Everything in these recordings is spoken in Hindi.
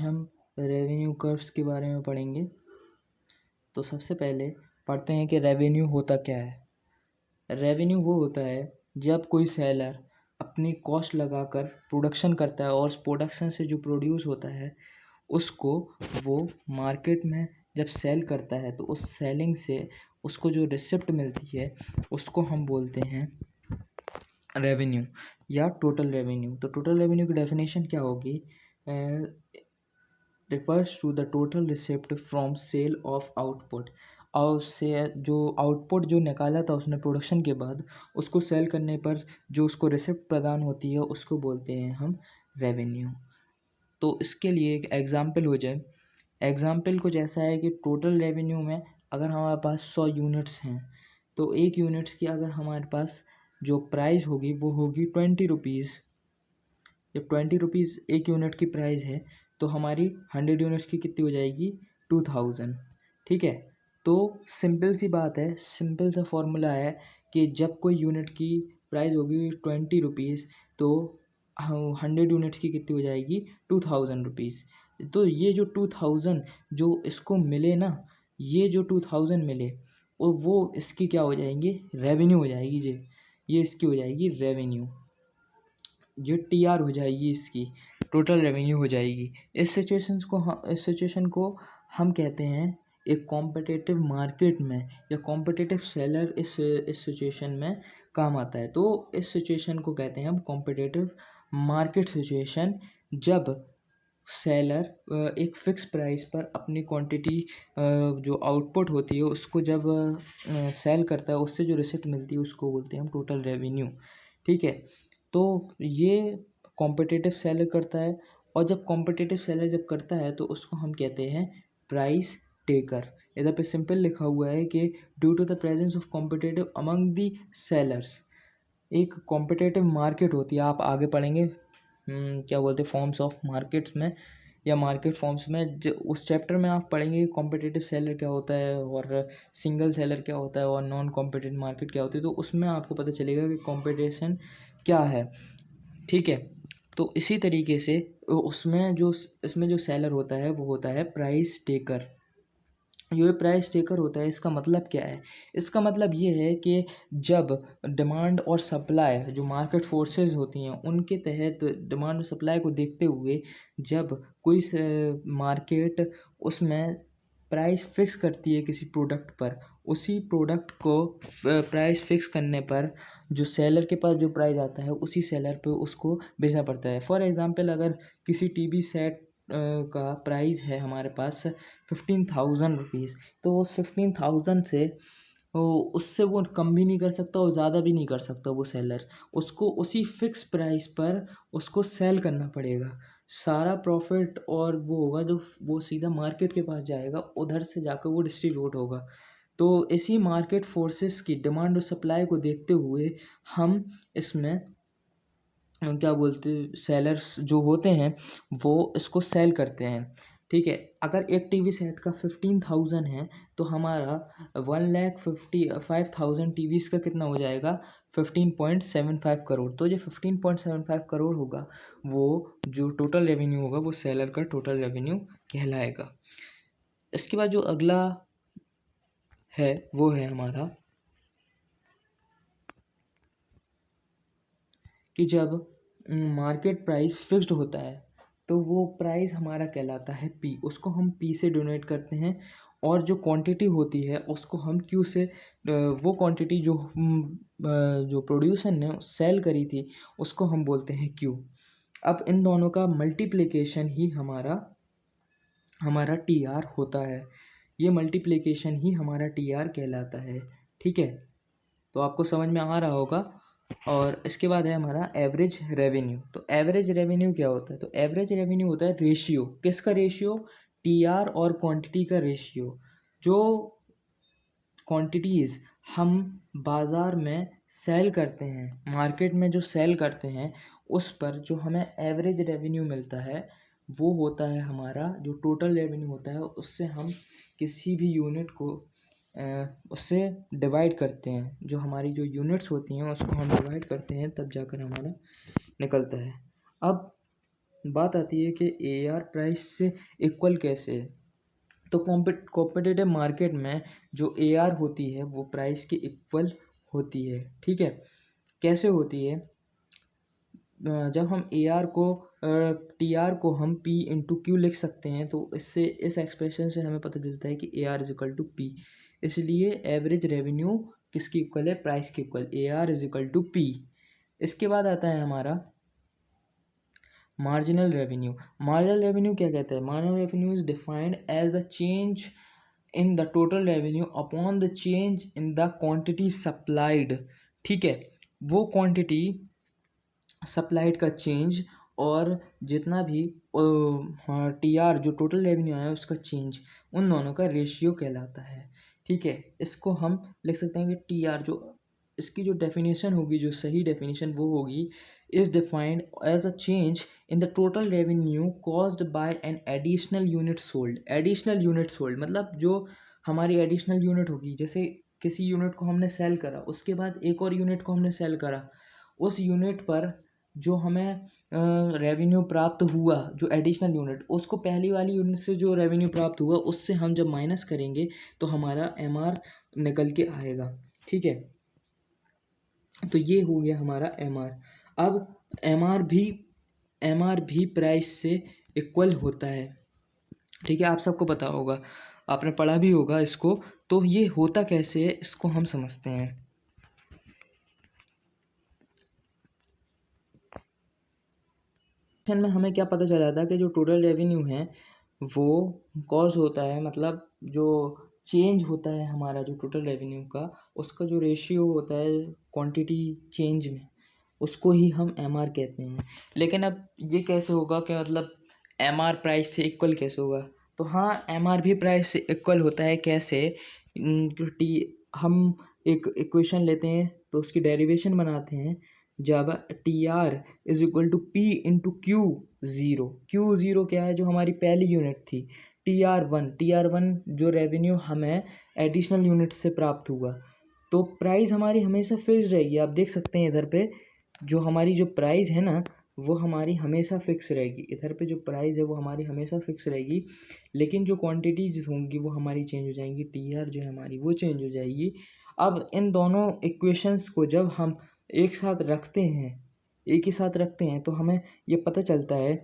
आज हम रेवेन्यू कर्व्स के बारे में पढ़ेंगे। तो सबसे पहले पढ़ते हैं कि रेवेन्यू होता क्या है। रेवेन्यू वो होता है जब कोई सेलर अपनी कॉस्ट लगाकर प्रोडक्शन करता है और उस प्रोडक्शन से जो प्रोड्यूस होता है उसको वो मार्केट में जब सेल करता है तो उस सेलिंग से उसको जो रिसिप्ट मिलती है उसको हम बोलते हैं रेवेन्यू या टोटल रेवेन्यू। तो टोटल रेवेन्यू की डेफिनेशन क्या होगी? refers to the total receipt from sale of output। और से जो आउटपुट जो निकाला था उसने प्रोडक्शन के बाद उसको सेल करने पर जो उसको रिसिप्ट प्रदान होती है उसको बोलते हैं हम रेवेन्यू। तो इसके लिए एक एग्जांपल हो जाए। एग्जांपल कुछ ऐसा है कि टोटल रेवेन्यू में अगर हमारे पास 100 यूनिट्स हैं तो एक यूनिट्स की अगर हमारे पास जो प्राइस होगी वो होगी 20 रुपीज़। जब 20 रुपीज़ एक यूनिट की प्राइस है तो हमारी 100 यूनिट्स की कितनी हो जाएगी? 2000। ठीक है। तो सिंपल सी बात है, सिंपल सा फॉर्मूला है कि जब कोई यूनिट की प्राइस होगी 20 रुपीज़ तो 100 यूनिट्स की कितनी हो जाएगी? 2000 रुपीज़। तो ये जो 2000 जो इसको मिले ना, ये जो 2000 मिले और वो इसकी क्या हो जाएंगे? रेवेन्यू हो जाएगी। ये इसकी हो जाएगी रेवेन्यू, जो टीआर हो जाएगी, इसकी टोटल रेवेन्यू हो जाएगी। इस सिचुएशन को हम कहते हैं एक कॉम्पिटिटिव मार्केट में या कॉम्पिटिटिव सेलर इस सिचुएशन में काम आता है। तो इस सिचुएशन को कहते हैं हम कॉम्पिटिटिव मार्केट सिचुएशन, जब सेलर एक फ़िक्स प्राइस पर अपनी क्वांटिटी जो आउटपुट होती है उसको जब सेल करता है उससे जो रिसिप्ट मिलती है उसको बोलते हैं हम टोटल रेवेन्यू। ठीक है। तो ये कॉम्पिटिटिव सेलर करता है और जब कॉम्पिटिटिव सेलर जब करता है तो उसको हम कहते हैं प्राइस टेकर। इधर पे सिंपल लिखा हुआ है कि due to the presence of competitive among the sellers. एक कॉम्पिटिटिव मार्केट होती है, आप आगे पढ़ेंगे क्या बोलते हैं फॉर्म्स ऑफ मार्केट्स में या मार्केट फॉर्म्स में, जो उस चैप्टर में आप पढ़ेंगे कॉम्पिटिटिव सेलर क्या होता है और सिंगल सेलर क्या होता है और नॉन कॉम्पिटिटिव मार्केट क्या होती है। तो उसमें आपको पता चलेगा कि कॉम्पिटिशन क्या है। ठीक है। तो इसी तरीके से इसमें जो सेलर होता है वो होता है प्राइस टेकर। ये प्राइस टेकर होता है, इसका मतलब क्या है? इसका मतलब ये है कि जब डिमांड और सप्लाई जो मार्केट फोर्सेस होती हैं उनके तहत डिमांड और सप्लाई को देखते हुए जब कोई मार्केट उसमें प्राइस फिक्स करती है किसी प्रोडक्ट पर, उसी प्रोडक्ट को प्राइस फिक्स करने पर जो सेलर के पास जो प्राइस आता है उसी सेलर पे उसको बेचना पड़ता है। फॉर एग्ज़ाम्पल अगर किसी टीवी सेट का प्राइस है हमारे पास 15,000 रुपीज़, तो उस 15,000 से उससे वो कम भी नहीं कर सकता और ज़्यादा भी नहीं कर सकता वो सेलर। उसको उसी फिक्स प्राइस पर उसको सेल करना पड़ेगा। सारा प्रॉफिट और वो होगा जो वो सीधा मार्केट के पास जाएगा, उधर से जाकर वो डिस्ट्रीब्यूट होगा। तो इसी मार्केट फोर्सेस की डिमांड और सप्लाई को देखते हुए हम इसमें क्या बोलते सेलर्स जो होते हैं वो इसको सेल करते हैं। ठीक है। अगर एक टीवी सेट का 15,000 है तो हमारा 1,55,000 टीवीज़ का कितना हो जाएगा? 15.75 करोड़। तो जो 15.75 करोड़ होगा वो जो टोटल रेवेन्यू होगा वो सेलर का टोटल रेवेन्यू कहलाएगा। इसके बाद जो अगला है वो है हमारा कि जब मार्केट प्राइस फिक्स्ड होता है तो वो प्राइस हमारा कहलाता है पी। उसको हम पी से डोनेट करते हैं और जो क्वांटिटी होती है उसको हम क्यू से वो क्वांटिटी जो प्रोड्यूसर ने सेल करी थी उसको हम बोलते हैं क्यू। अब इन दोनों का मल्टीप्लिकेशन ही हमारा टी आर होता है। ये मल्टीप्लिकेशन ही हमारा टी आर कहलाता है। ठीक है। तो आपको समझ में आ रहा होगा। और इसके बाद है हमारा एवरेज रेवेन्यू। तो एवरेज रेवेन्यू क्या होता है? तो एवरेज रेवेन्यू होता है रेशियो। किसका रेशियो? टीआर और क्वांटिटी का रेशियो। जो क्वांटिटीज़ हम बाज़ार में सेल करते हैं, मार्केट में जो सेल करते हैं, उस पर जो हमें एवरेज रेवेन्यू मिलता है वो होता है हमारा जो टोटल रेवेन्यू होता है। उससे हम किसी भी यूनिट को उससे डिवाइड करते हैं। जो हमारी जो यूनिट्स होती हैं उसको हम डिवाइड करते हैं तब जाकर हमारा निकलता है। अब बात आती है कि ए आर प्राइस से इक्वल कैसे है। तो कॉम्पिटिटिव मार्केट में जो ए आर होती है वो प्राइस के इक्वल होती है। ठीक है, कैसे होती है? जब हम ए आर को टी आर को हम पी इंटू क्यू लिख सकते हैं, तो इससे इस एक्सप्रेशन से हमें पता चलता है कि A R is equal to P. इसलिए एवरेज रेवेन्यू किसकी इक्वल है? प्राइस के इक्वल। A R is equal to P. इसके बाद आता है हमारा मार्जिनल रेवेन्यू। मार्जिनल रेवेन्यू क्या कहता है? Marginal revenue is defined as the change in the total revenue upon the change in the quantity supplied. ठीक है, वो क्वांटिटी सप्लाइड का चेंज और जितना भी टी आर जो टोटल रेवेन्यू आया उसका चेंज, उन दोनों का रेशियो कहलाता है। ठीक है, इसको हम लिख सकते हैं कि टी आर जो इसकी जो डेफिनेशन होगी, जो सही डेफिनेशन वो होगी, is defined as a change in the total revenue caused by an additional unit sold. Additional unit sold मतलब जो हमारी एडिशनल यूनिट होगी, जैसे किसी यूनिट को हमने सेल करा, उसके बाद एक और यूनिट को हमने सेल करा, उस यूनिट पर जो हमें रेवेन्यू प्राप्त हुआ, जो एडिशनल यूनिट, उसको पहली वाली यूनिट से जो रेवेन्यू प्राप्त हुआ उससे हम जब माइनस करेंगे तो हमारा एम आर निकल के आएगा। ठीक है, तो ये हो गया हमारा एम आर। अब एम आर भी प्राइस से इक्वल होता है। ठीक है, आप सबको पता होगा, आपने पढ़ा भी होगा इसको। तो ये होता कैसे है इसको हम समझते हैं। में हमें क्या पता चला था कि जो टोटल रेवेन्यू है वो कॉज होता है, मतलब जो चेंज होता है हमारा जो टोटल रेवेन्यू का, उसका जो रेशियो होता है क्वांटिटी चेंज में, उसको ही हम एम आर कहते हैं। लेकिन अब ये कैसे होगा कि मतलब एम आर प्राइस से इक्वल कैसे होगा? तो हाँ, एम आर भी प्राइस से इक्वल होता है। कैसे? क्योंकि हम एक इक्वेशन लेते हैं तो उसकी डेरिवेशन बनाते हैं, जब T R is equal to P into Q zero. Q zero क्या है? जो हमारी पहली यूनिट थी। टी आर वन जो रेवेन्यू हमें एडिशनल यूनिट से प्राप्त हुआ। तो प्राइस हमारी हमेशा फिक्स रहेगी। आप देख सकते हैं इधर पे जो हमारी जो प्राइस है ना, वो हमारी हमेशा फिक्स रहेगी। इधर पे जो प्राइस है वो हमारी हमेशा फिक्स रहेगी, लेकिन जो क्वांटिटीज होंगी वो हमारी चेंज हो जाएंगी। टी आर जो है हमारी वो चेंज हो जाएगी। अब इन दोनों इक्वेशंस को जब हम एक साथ रखते हैं, एक ही साथ रखते हैं, तो हमें ये पता चलता है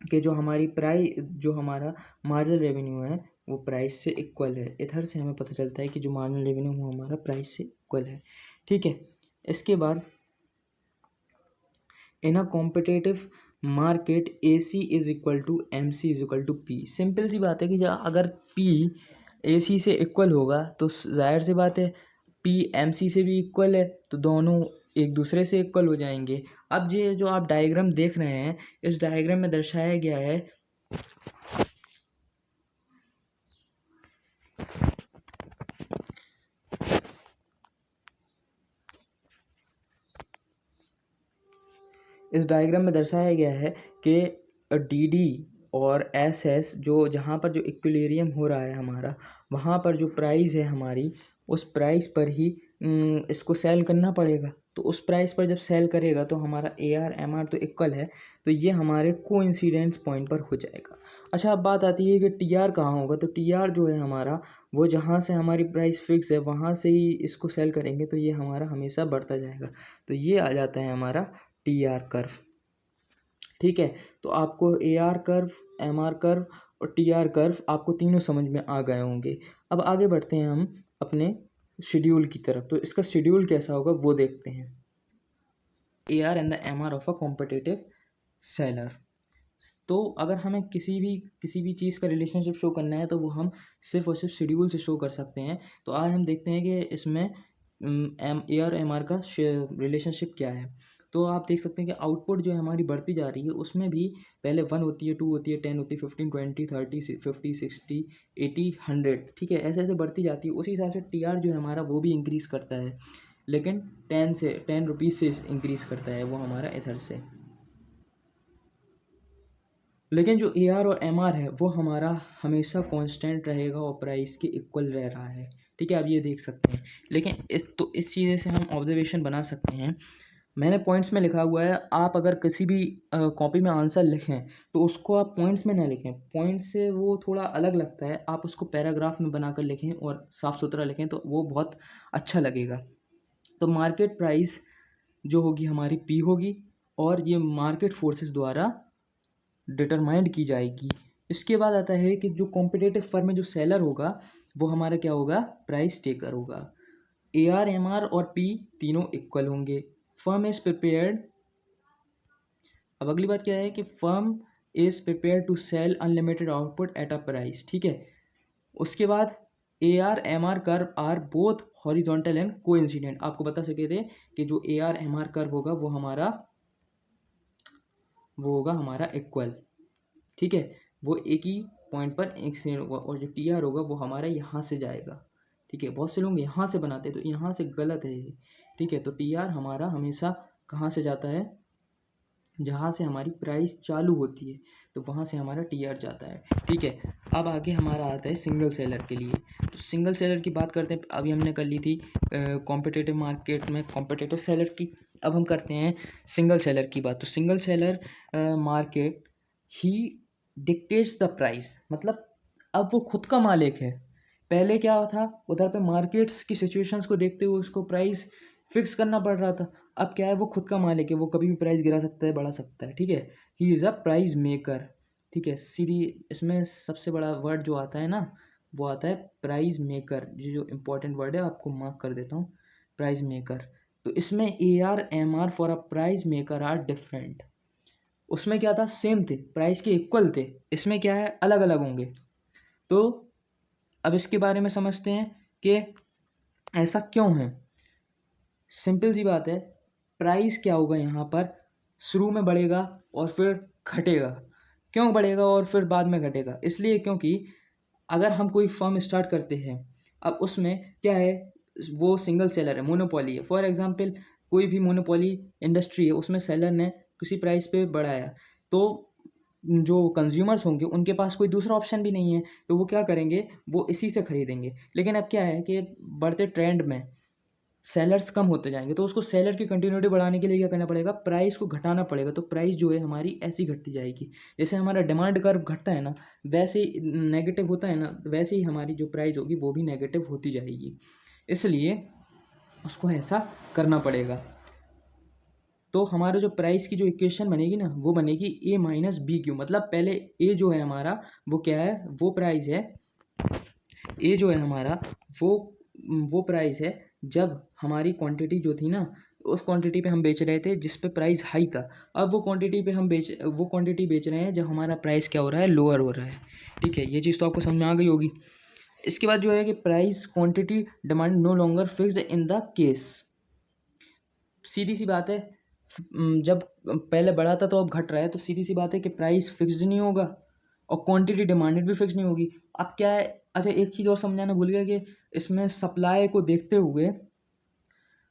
कि जो हमारा मार्जिनल रेवेन्यू है वो प्राइस से इक्वल है। इधर से हमें पता चलता है कि जो मार्जिनल रेवेन्यू वो हमारा प्राइस से इक्वल है। ठीक है, इसके बाद in a competitive market A C is equal to M C is equal to P. Simple सी बात है कि अगर पी ए सी से इक्वल होगा तो जाहिर सी बात है पी एम सी से भी इक्वल है, तो दोनों एक दूसरे से इक्वल हो जाएंगे। अब ये जो आप डायग्राम देख रहे हैं, इस डायग्राम में दर्शाया गया है कि डी डी और एस एस जो जहाँ पर जो इक्विलिब्रियम हो रहा है हमारा, वहाँ पर जो प्राइस है हमारी, उस प्राइस पर ही इसको सेल करना पड़ेगा। तो उस प्राइस पर जब सेल करेगा तो हमारा ए आर एम आर तो इक्वल है, तो ये हमारे कोइंसिडेंस पॉइंट पर हो जाएगा। अच्छा, अब बात आती है कि टी आर कहाँ होगा। तो टी आर जो है हमारा, वो जहाँ से हमारी प्राइस फिक्स है वहाँ से ही इसको सेल करेंगे, तो ये हमारा हमेशा बढ़ता जाएगा। तो ये आ जाता है हमारा टी आर कर्व। ठीक है, तो आपको A R curve, M R curve और टी आर कर्व आपको तीनों समझ में आ गए होंगे। अब आगे बढ़ते हैं हम अपने शेड्यूल की तरफ। तो इसका शेड्यूल कैसा होगा वो देखते हैं। A R and the M R of a competitive seller. तो अगर हमें किसी भी चीज़ का रिलेशनशिप शो करना है तो वो हम सिर्फ और सिर्फ शेड्यूल से शो कर सकते हैं। तो आज हम देखते हैं कि इसमें ए आर एम आर का रिलेशनशिप क्या है। तो आप देख सकते हैं कि आउटपुट जो है हमारी बढ़ती जा रही है, उसमें भी पहले 1 होती है, 2 होती है, 10 होती है, 15, 20, 30, 50, 60, 80, 100। ठीक है, ऐसे ऐसे बढ़ती जाती है। उसी हिसाब से टी आर जो है हमारा वो भी इंक्रीज़ करता है, लेकिन 10 रुपीज़ से इंक्रीज़ करता है वो हमारा इधर से। लेकिन जो ए आर और एम आर है वो हमारा हमेशा कांस्टेंट रहेगा और प्राइस के इक्वल रह रहा है। ठीक है, आप ये देख सकते हैं। लेकिन इस चीज़ से हम ऑब्जर्वेशन बना सकते हैं मैंने पॉइंट्स में लिखा हुआ है, आप अगर किसी भी कॉपी में आंसर लिखें तो उसको आप पॉइंट्स में ना लिखें, पॉइंट से वो थोड़ा अलग लगता है, आप उसको पैराग्राफ में बनाकर लिखें और साफ़ सुथरा लिखें तो वो बहुत अच्छा लगेगा। तो मार्केट प्राइस जो होगी हमारी पी होगी और ये मार्केट फोर्सेस द्वारा डिटरमाइंड की जाएगी। इसके बाद आता है कि जो कॉम्पिटिटिव फर्म में जो सेलर होगा वो हमारा क्या होगा, प्राइस टेकर होगा। ए आर एम आर और पी तीनों इक्वल होंगे। फर्म इज प्रिपेयर्ड, अब अगली बात क्या है कि firm is prepare to sell unlimited output at a price, ठीक है। उसके बाद A R M R curve are both horizontal and coincident, आपको बता सके थे कि जो A R M R curve होगा वो होगा हमारा इक्वल, ठीक है। वो एक ही पॉइंट पर एक्सीडेंट होगा और जो टी आर होगा वो हमारा यहाँ से जाएगा, ठीक है। बहुत से लोग यहाँ से बनाते हैं तो यहाँ से गलत है ये, ठीक है। तो टी आर हमारा हमेशा कहाँ से जाता है, जहाँ से हमारी प्राइस चालू होती है तो वहाँ से हमारा टी आर जाता है, ठीक है। अब आगे हमारा आता है सिंगल सेलर के लिए। तो सिंगल सेलर की बात करते हैं, अभी हमने कर ली थी कॉम्पिटिटिव मार्केट में कॉम्पिटिटिव सेलर की, अब हम करते हैं सिंगल सेलर की बात। तो single seller market he dictates the price, मतलब अब वो खुद का मालिक है। पहले क्या था, उधर पे मार्केट्स की सिचुएशंस को देखते हुए उसको प्राइस फिक्स करना पड़ रहा था। अब क्या है, वो खुद का मालिक है, वो कभी भी प्राइस गिरा सकता है, बढ़ा सकता है, ठीक है। He is a price maker, ठीक है। सीधी इसमें सबसे बड़ा वर्ड जो आता है ना वो आता है प्राइस मेकर, ये जो इम्पोर्टेंट वर्ड है आपको मार्क कर देता हूँ, प्राइस मेकर। तो इसमें A R M R for a price maker are different. उसमें क्या था, सेम थे, प्राइस के इक्वल थे, इसमें क्या है अलग अलग होंगे। तो अब इसके बारे में समझते हैं कि ऐसा क्यों है। सिंपल सी बात है, प्राइस क्या होगा यहाँ पर, शुरू में बढ़ेगा और फिर घटेगा। क्यों बढ़ेगा और फिर बाद में घटेगा, इसलिए क्योंकि अगर हम कोई फर्म स्टार्ट करते हैं, अब उसमें क्या है, वो सिंगल सेलर है, मोनोपोली है। फॉर एग्जांपल कोई भी मोनोपोली इंडस्ट्री है, उसमें सेलर ने किसी प्राइस पे बढ़ाया तो जो कंज्यूमर्स होंगे उनके पास कोई दूसरा ऑप्शन भी नहीं है, तो वो क्या करेंगे, वो इसी से खरीदेंगे। लेकिन अब क्या है कि बढ़ते ट्रेंड में सेलर्स कम होते जाएंगे, तो उसको सेलर की कंटिन्यूटी बढ़ाने के लिए क्या करना पड़ेगा, प्राइस को घटाना पड़ेगा। तो प्राइस जो है हमारी ऐसी घटती जाएगी, जैसे हमारा डिमांड कर्व घटता है ना, वैसे ही नेगेटिव होता है ना, वैसे ही हमारी जो प्राइस होगी वो भी नेगेटिव होती जाएगी। इसलिए उसको ऐसा करना पड़ेगा। तो हमारा जो प्राइस की जो इक्वेशन बनेगी ना वो बनेगी ए माइनस बी क्यू, मतलब पहले ए जो है हमारा वो क्या है, वो प्राइस है, ए जो है हमारा वो प्राइस है जब हमारी क्वांटिटी जो थी ना उस क्वांटिटी पे हम बेच रहे थे जिस पे प्राइस हाई था। अब वो क्वांटिटी बेच रहे हैं जब हमारा प्राइस क्या हो रहा है, लोअर हो रहा है, ठीक है। ये चीज़ तो आपको समझ में आ गई होगी। इसके बाद जो है कि price quantity demand no longer fixed in the case, सीधी सी बात है, जब पहले बढ़ा था तो अब घट रहा है, तो सीधी सी बात है कि प्राइस फिक्स्ड नहीं होगा और क्वांटिटी डिमांडेड भी फिक्स नहीं होगी। अब क्या है, अच्छा एक चीज़ और समझाना भूल गया कि इसमें सप्लाई को देखते हुए,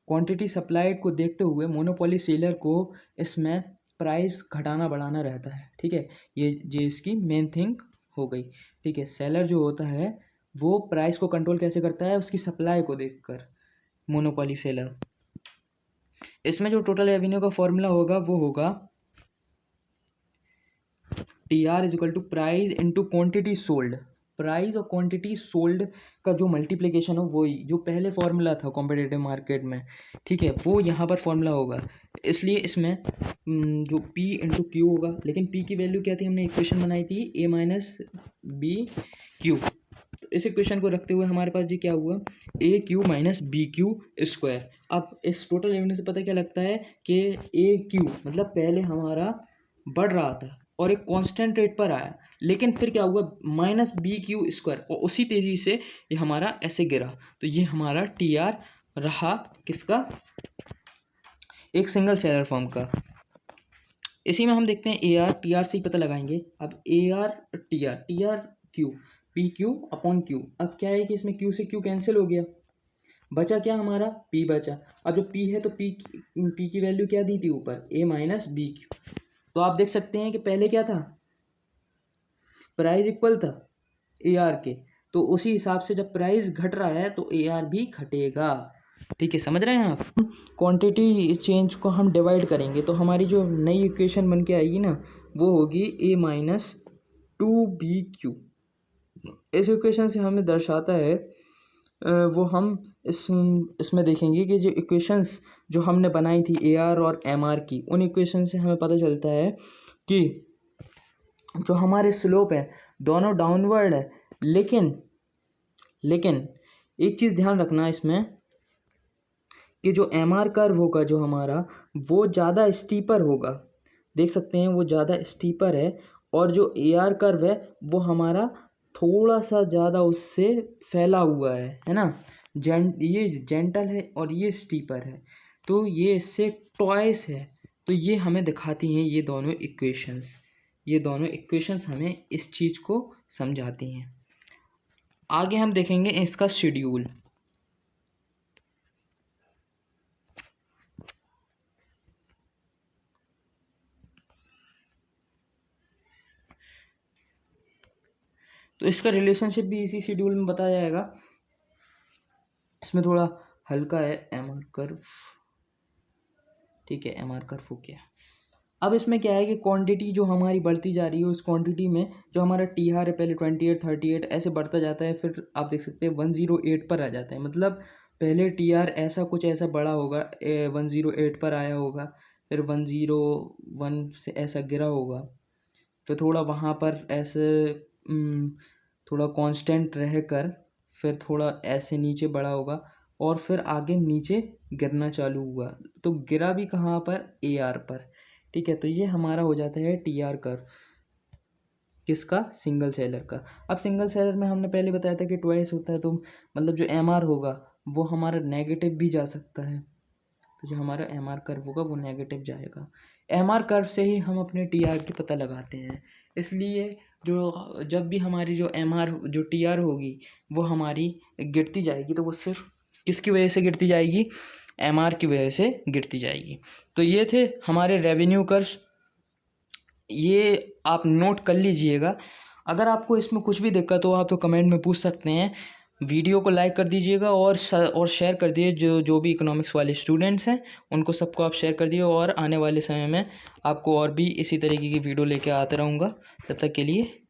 क्वांटिटी सप्लाई को देखते हुए मोनोपोली सेलर को इसमें प्राइस घटाना बढ़ाना रहता है, ठीक है। ये इसकी मेन थिंग हो गई, ठीक है। सेलर जो होता है वो प्राइस को कंट्रोल कैसे करता है, उसकी सप्लाई को देखकर, मोनोपोली सेलर। इसमें जो टोटल रेवेन्यू का फॉर्मूला होगा वो होगा T R is equal to price into quantity sold. Price और क्वांटिटी सोल्ड का जो मल्टीप्लिकेशन हो वही जो पहले फॉर्मूला था कॉम्पिटिटिव मार्केट में, ठीक है, वो यहाँ पर फॉर्मूला होगा। इसलिए इसमें जो P इंटू क्यू होगा, लेकिन P की वैल्यू क्या थी, हमने इक्वेशन बनाई थी A माइनस बी क्यू। तो इस इक्वेशन को रखते हुए हमारे पास जी क्या हुआ, A Q minus B Q square. अब इस टोटल रेवेन्यू से पता क्या लगता है कि ए क्यू मतलब पहले हमारा बढ़ रहा था और एक कांस्टेंट रेट पर आया, लेकिन फिर क्या हुआ, माइनस बी क्यू स्क्वायर, और उसी तेज़ी से ये हमारा ऐसे गिरा। तो ये हमारा टी आर रहा किसका, एक सिंगल सेलर फर्म का। इसी में हम देखते हैं ए आर टी आर से ही पता लगाएंगे। अब A R T R Q, P Q upon Q. अब क्या है कि इसमें क्यू से क्यू कैंसिल हो गया, बचा क्या हमारा, पी बचा। अब जो पी है तो पी की वैल्यू क्या दी थी ऊपर, ए माइनस बी क्यू। तो आप देख सकते हैं कि पहले क्या था, प्राइस इक्वल था ए आर के, तो उसी हिसाब से जब प्राइस घट रहा है तो ए आर भी घटेगा। ठीक है, समझ रहे हैं आप। क्वांटिटी चेंज को हम डिवाइड करेंगे तो हमारी जो नई इक्वेशन बन के आएगी ना, वो होगी a माइनस 2bq। इस इक्वेशन से हमें दर्शाता है वो हम इसमें देखेंगे कि जो इक्वेशंस जो हमने बनाई थी ए आर और एम आर की, उन इक्वेशन से हमें पता चलता है कि जो हमारे स्लोप है दोनों डाउनवर्ड है, लेकिन एक चीज़ ध्यान रखना इसमें कि जो एम आर कर्व होगा जो हमारा, वो ज़्यादा स्टीपर होगा। देख सकते हैं वो ज़्यादा स्टीपर है, और जो ए आर कर्व है वो हमारा थोड़ा सा ज़्यादा उससे फैला हुआ है ना। ये जेंटल है और ये स्टीपर है, तो ये इससे ट्वाइस है। तो ये हमें दिखाती हैं ये दोनों इक्वेशंस हमें इस चीज़ को समझाती हैं। आगे हम देखेंगे इसका शेड्यूल। तो इसका रिलेशनशिप भी इसी शेड्यूल में बताया जाएगा। इसमें थोड़ा हल्का है एम आर कर्व, ठीक है, एम आर कर्व हो गया। अब इसमें क्या है कि क्वांटिटी जो हमारी बढ़ती जा रही है, उस क्वांटिटी में जो हमारा टी आर है पहले 28 38 ऐसे बढ़ता जाता है, फिर आप देख सकते हैं 108 पर आ जाता है। मतलब पहले टी आर ऐसा कुछ ऐसा बड़ा होगा, 108 पर आया होगा, फिर 101 से ऐसा गिरा होगा, फिर थोड़ा वहाँ पर ऐसे थोड़ा कांस्टेंट रहकर फिर थोड़ा ऐसे नीचे बढ़ा होगा, और फिर आगे नीचे गिरना चालू हुआ। तो गिरा भी कहाँ पर, ए आर पर, ठीक है। तो ये हमारा हो जाता है टी आर कर्व, किसका, सिंगल सेलर का। अब सिंगल सेलर में हमने पहले बताया था कि ट्वाइस होता है, तो मतलब जो एम आर होगा वो हमारा नेगेटिव भी जा सकता है। तो जो हमारा एम आर कर्व होगा वो नेगेटिव जाएगा। एम आर कर्व से ही हम अपने टी आर की पता लगाते हैं। इसलिए जो जब भी हमारी जो एम आर जो टी आर होगी वो हमारी गिरती जाएगी, तो वो सिर्फ किसकी वजह से गिरती जाएगी, एम आर की वजह से गिरती जाएगी। तो ये थे हमारे रेवेन्यू कर्व्स, ये आप नोट कर लीजिएगा। अगर आपको इसमें कुछ भी दिक्कत हो आप तो कमेंट में पूछ सकते हैं। वीडियो को लाइक कर दीजिएगा और शेयर कर दिए, जो भी इकोनॉमिक्स वाले स्टूडेंट्स हैं उनको सबको आप शेयर कर दिए, और आने वाले समय में आपको और भी इसी तरीके की वीडियो लेके आते रहूँगा। तब तक के लिए